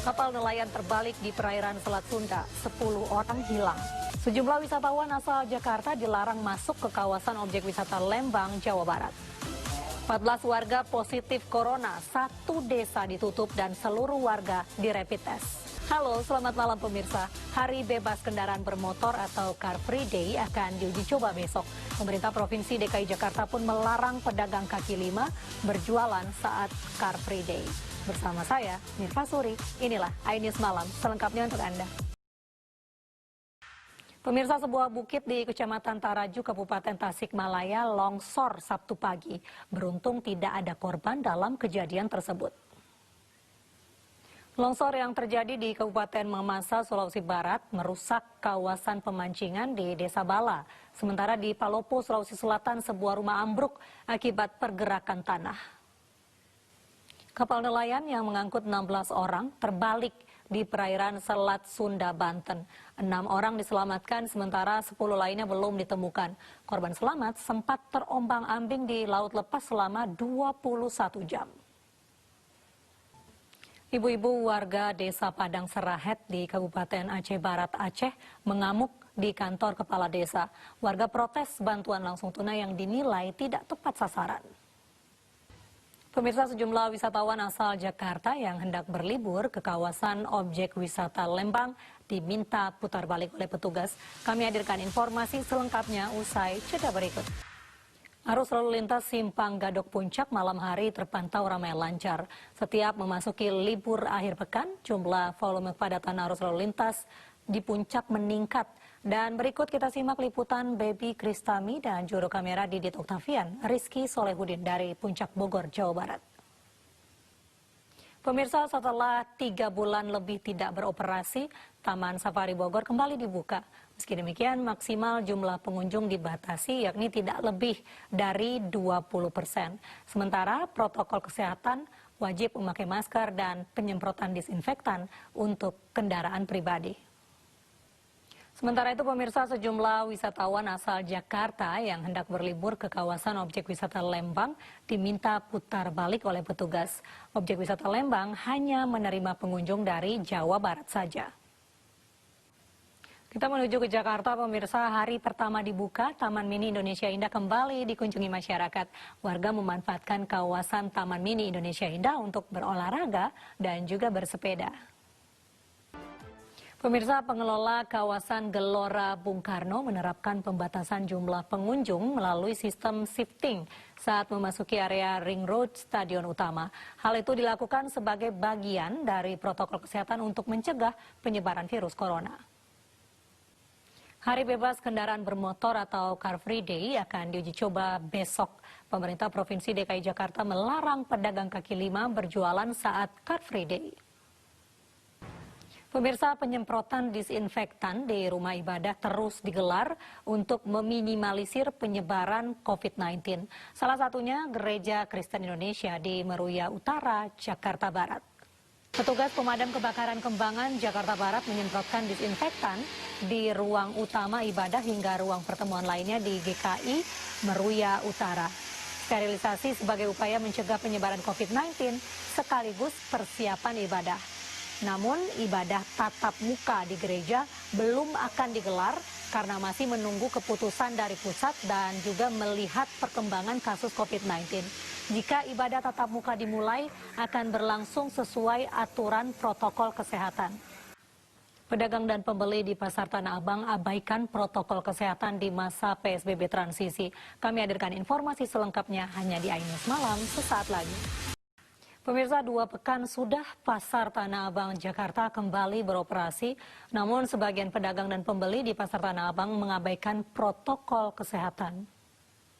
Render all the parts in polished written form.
Kapal nelayan terbalik di perairan Selat Sunda, 10 orang hilang. Sejumlah wisatawan asal Jakarta dilarang masuk ke kawasan objek wisata Lembang, Jawa Barat. 14 warga positif corona, satu desa ditutup dan seluruh warga di rapid test. Halo, selamat malam pemirsa. Hari bebas kendaraan bermotor atau Car Free Day akan diuji coba besok. Pemerintah Provinsi DKI Jakarta pun melarang pedagang kaki lima berjualan saat Car Free Day. Bersama saya, Mirva Suri, inilah iNews Malam, selengkapnya untuk Anda. Pemirsa, sebuah bukit di Kecamatan Taraju, Kabupaten Tasikmalaya longsor Sabtu pagi. Beruntung tidak ada korban dalam kejadian tersebut. Longsor yang terjadi di Kabupaten Mamasa, Sulawesi Barat merusak kawasan pemancingan di Desa Bala. Sementara di Palopo, Sulawesi Selatan, sebuah rumah ambruk akibat pergerakan tanah. Kapal nelayan yang mengangkut 16 orang terbalik di perairan Selat Sunda, Banten. 6 orang diselamatkan, sementara 10 lainnya belum ditemukan. Korban selamat sempat terombang-ambing di laut lepas selama 21 jam. Ibu-ibu warga Desa Padang Serahet di Kabupaten Aceh Barat, Aceh mengamuk di kantor kepala desa. Warga protes bantuan langsung tunai yang dinilai tidak tepat sasaran. Pemirsa, sejumlah wisatawan asal Jakarta yang hendak berlibur ke kawasan objek wisata Lembang diminta putar balik oleh petugas. Kami hadirkan informasi selengkapnya usai jeda berikut. Arus lalu lintas Simpang Gadok Puncak malam hari terpantau ramai lancar. Setiap memasuki libur akhir pekan, jumlah volume kepadatan arus lalu lintas di puncak meningkat. Dan berikut kita simak liputan Baby Kristami dan juru kamera Didit Oktavian, Rizky Solehudin dari Puncak Bogor, Jawa Barat. Pemirsa, setelah 3 bulan lebih tidak beroperasi, Taman Safari Bogor kembali dibuka. Meski demikian, maksimal jumlah pengunjung dibatasi, yakni tidak lebih dari 20%. Sementara protokol kesehatan wajib memakai masker dan penyemprotan disinfektan untuk kendaraan pribadi. Sementara itu pemirsa, sejumlah wisatawan asal Jakarta yang hendak berlibur ke kawasan objek wisata Lembang diminta putar balik oleh petugas. Objek wisata Lembang hanya menerima pengunjung dari Jawa Barat saja. Kita menuju ke Jakarta, pemirsa. Hari pertama dibuka, Taman Mini Indonesia Indah kembali dikunjungi masyarakat. Warga memanfaatkan kawasan Taman Mini Indonesia Indah untuk berolahraga dan juga bersepeda. Pemirsa, pengelola kawasan Gelora Bung Karno menerapkan pembatasan jumlah pengunjung melalui sistem shifting saat memasuki area Ring Road Stadion Utama. Hal itu dilakukan sebagai bagian dari protokol kesehatan untuk mencegah penyebaran virus corona. Hari bebas kendaraan bermotor atau Car Free Day akan diuji coba besok. Pemerintah Provinsi DKI Jakarta melarang pedagang kaki lima berjualan saat Car Free Day. Pemirsa, penyemprotan disinfektan di rumah ibadah terus digelar untuk meminimalisir penyebaran COVID-19. Salah satunya Gereja Kristen Indonesia di Meruya Utara, Jakarta Barat. Petugas pemadam kebakaran Kembangan, Jakarta Barat menyemprotkan disinfektan di ruang utama ibadah hingga ruang pertemuan lainnya di GKI Meruya Utara. Sterilisasi sebagai upaya mencegah penyebaran COVID-19 sekaligus persiapan ibadah. Namun ibadah tatap muka di gereja belum akan digelar karena masih menunggu keputusan dari pusat dan juga melihat perkembangan kasus COVID-19. Jika ibadah tatap muka dimulai, akan berlangsung sesuai aturan protokol kesehatan. Pedagang dan pembeli di Pasar Tanah Abang abaikan protokol kesehatan di masa PSBB transisi. Kami hadirkan informasi selengkapnya hanya di iNews Malam sesaat lagi. Pemirsa, 2 pekan sudah Pasar Tanah Abang Jakarta kembali beroperasi, namun sebagian pedagang dan pembeli di Pasar Tanah Abang mengabaikan protokol kesehatan.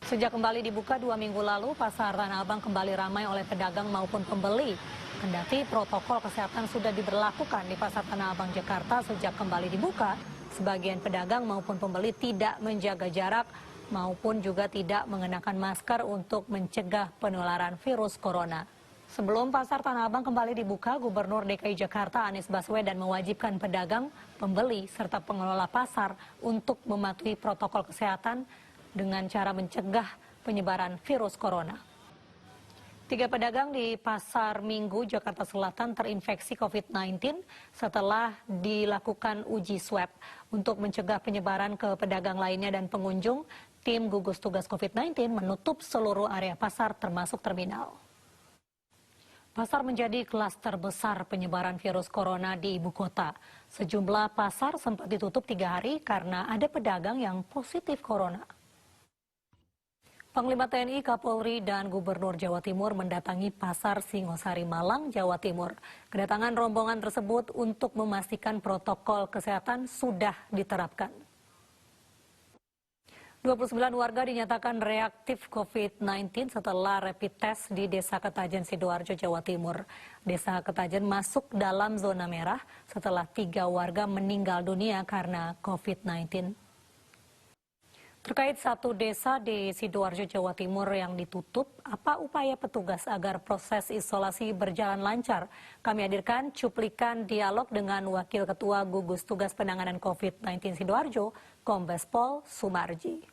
Sejak kembali dibuka 2 minggu lalu, Pasar Tanah Abang kembali ramai oleh pedagang maupun pembeli. Kendati protokol kesehatan sudah diberlakukan di Pasar Tanah Abang Jakarta sejak kembali dibuka, sebagian pedagang maupun pembeli tidak menjaga jarak maupun juga tidak mengenakan masker untuk mencegah penularan virus corona. Sebelum Pasar Tanah Abang kembali dibuka, Gubernur DKI Jakarta Anies Baswedan mewajibkan pedagang, pembeli, serta pengelola pasar untuk mematuhi protokol kesehatan dengan cara mencegah penyebaran virus corona. Tiga pedagang di Pasar Minggu, Jakarta Selatan terinfeksi COVID-19 setelah dilakukan uji swab. Untuk mencegah penyebaran ke pedagang lainnya dan pengunjung, tim gugus tugas COVID-19 menutup seluruh area pasar termasuk terminal. Pasar menjadi klaster besar penyebaran virus corona di ibu kota. Sejumlah pasar sempat ditutup 3 hari karena ada pedagang yang positif corona. Panglima TNI, Kapolri, dan Gubernur Jawa Timur mendatangi Pasar Singosari, Malang, Jawa Timur. Kedatangan rombongan tersebut untuk memastikan protokol kesehatan sudah diterapkan. 29 warga dinyatakan reaktif COVID-19 setelah rapid test di Desa Ketajen, Sidoarjo, Jawa Timur. Desa Ketajen masuk dalam zona merah setelah 3 warga meninggal dunia karena COVID-19. Terkait satu desa di Sidoarjo, Jawa Timur yang ditutup, apa upaya petugas agar proses isolasi berjalan lancar? Kami hadirkan cuplikan dialog dengan Wakil Ketua Gugus Tugas Penanganan COVID-19 Sidoarjo, Kombes Pol Sumarji.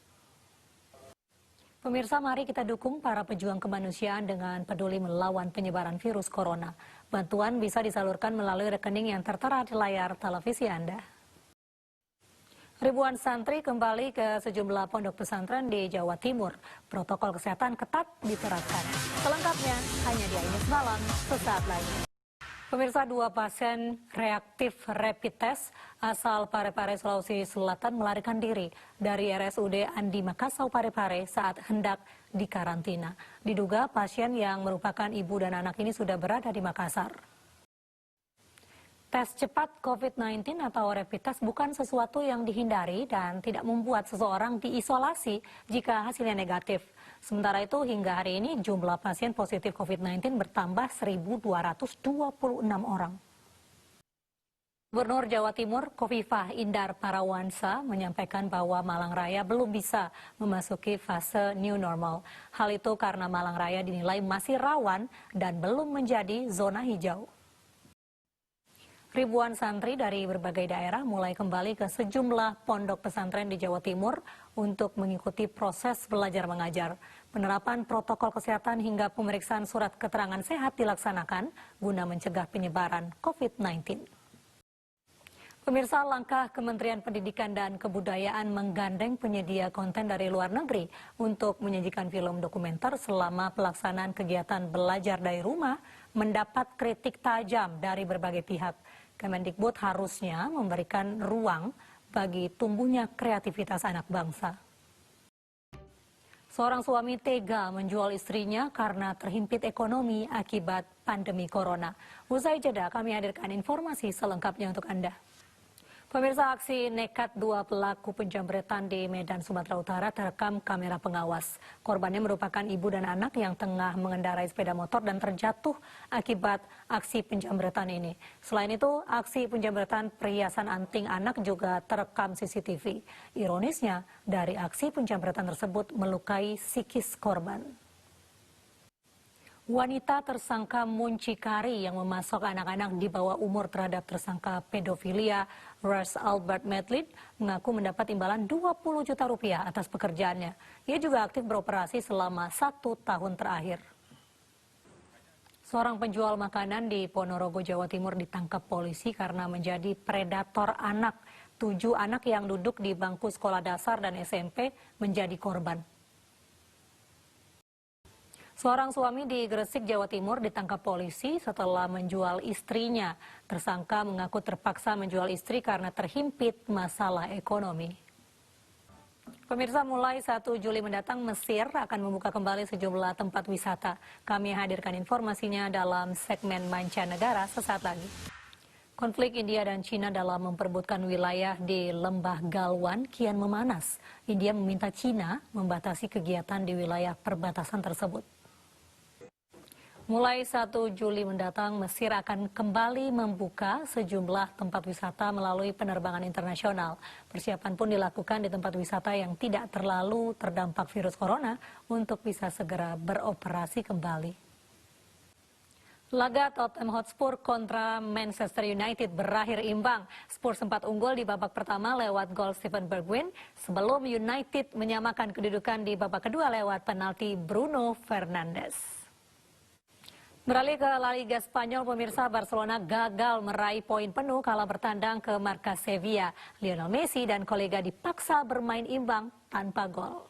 Pemirsa, mari kita dukung para pejuang kemanusiaan dengan peduli melawan penyebaran virus corona. Bantuan bisa disalurkan melalui rekening yang tertera di layar televisi Anda. Ribuan santri kembali ke sejumlah pondok pesantren di Jawa Timur. Protokol kesehatan ketat diterapkan. Selengkapnya hanya di Ainis Malam sesaat lagi. Pemirsa, 2 pasien reaktif rapid test asal Parepare, Sulawesi Selatan melarikan diri dari RSUD Andi Makassau Parepare saat hendak dikarantina. Diduga pasien yang merupakan ibu dan anak ini sudah berada di Makassar. Tes cepat COVID-19 atau rapid test bukan sesuatu yang dihindari dan tidak membuat seseorang diisolasi jika hasilnya negatif. Sementara itu hingga hari ini jumlah pasien positif COVID-19 bertambah 1.226 orang. Gubernur Jawa Timur Khofifah Indar Parawansa menyampaikan bahwa Malang Raya belum bisa memasuki fase new normal. Hal itu karena Malang Raya dinilai masih rawan dan belum menjadi zona hijau. Ribuan santri dari berbagai daerah mulai kembali ke sejumlah pondok pesantren di Jawa Timur untuk mengikuti proses belajar mengajar. Penerapan protokol kesehatan hingga pemeriksaan surat keterangan sehat dilaksanakan guna mencegah penyebaran COVID-19. Pemirsa, langkah Kementerian Pendidikan dan Kebudayaan menggandeng penyedia konten dari luar negeri untuk menyajikan film dokumenter selama pelaksanaan kegiatan belajar dari rumah mendapat kritik tajam dari berbagai pihak. Kemendikbud harusnya memberikan ruang bagi tumbuhnya kreativitas anak bangsa. Seorang suami tega menjual istrinya karena terhimpit ekonomi akibat pandemi corona. Usai jeda kami hadirkan informasi selengkapnya untuk Anda. Pemirsa, aksi nekat 2 pelaku penjamretan di Medan, Sumatera Utara terekam kamera pengawas. Korbannya merupakan ibu dan anak yang tengah mengendarai sepeda motor dan terjatuh akibat aksi penjamretan ini. Selain itu, aksi penjamretan perhiasan anting anak juga terekam CCTV. Ironisnya, dari aksi penjamretan tersebut melukai psikis korban. Wanita tersangka muncikari yang memasok anak-anak di bawah umur terhadap tersangka pedofilia Rose Albert Medlid mengaku mendapat imbalan 20 juta rupiah atas pekerjaannya. Ia juga aktif beroperasi selama 1 tahun terakhir. Seorang penjual makanan di Ponorogo, Jawa Timur ditangkap polisi karena menjadi predator anak. 7 anak yang duduk di bangku sekolah dasar dan SMP menjadi korban. Seorang suami di Gresik, Jawa Timur ditangkap polisi setelah menjual istrinya. Tersangka mengaku terpaksa menjual istri karena terhimpit masalah ekonomi. Pemirsa, mulai 1 Juli mendatang Mesir akan membuka kembali sejumlah tempat wisata. Kami hadirkan informasinya dalam segmen mancanegara sesaat lagi. Konflik India dan Cina dalam memperebutkan wilayah di Lembah Galwan kian memanas. India meminta Cina membatasi kegiatan di wilayah perbatasan tersebut. Mulai 1 Juli mendatang, Mesir akan kembali membuka sejumlah tempat wisata melalui penerbangan internasional. Persiapan pun dilakukan di tempat wisata yang tidak terlalu terdampak virus corona untuk bisa segera beroperasi kembali. Laga Tottenham Hotspur kontra Manchester United berakhir imbang. Spurs sempat unggul di babak pertama lewat gol Steven Bergwijn sebelum United menyamakan kedudukan di babak kedua lewat penalti Bruno Fernandes. Beralih ke La Liga Spanyol, pemirsa, Barcelona gagal meraih poin penuh kala bertandang ke markas Sevilla. Lionel Messi dan kolega dipaksa bermain imbang tanpa gol.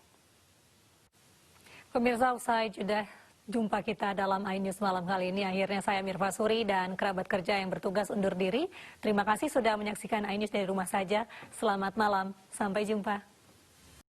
Pemirsa, usai jeda jumpa kita dalam iNews malam kali ini. Akhirnya saya Mirva Suri dan kerabat kerja yang bertugas undur diri. Terima kasih sudah menyaksikan iNews dari rumah saja. Selamat malam, sampai jumpa.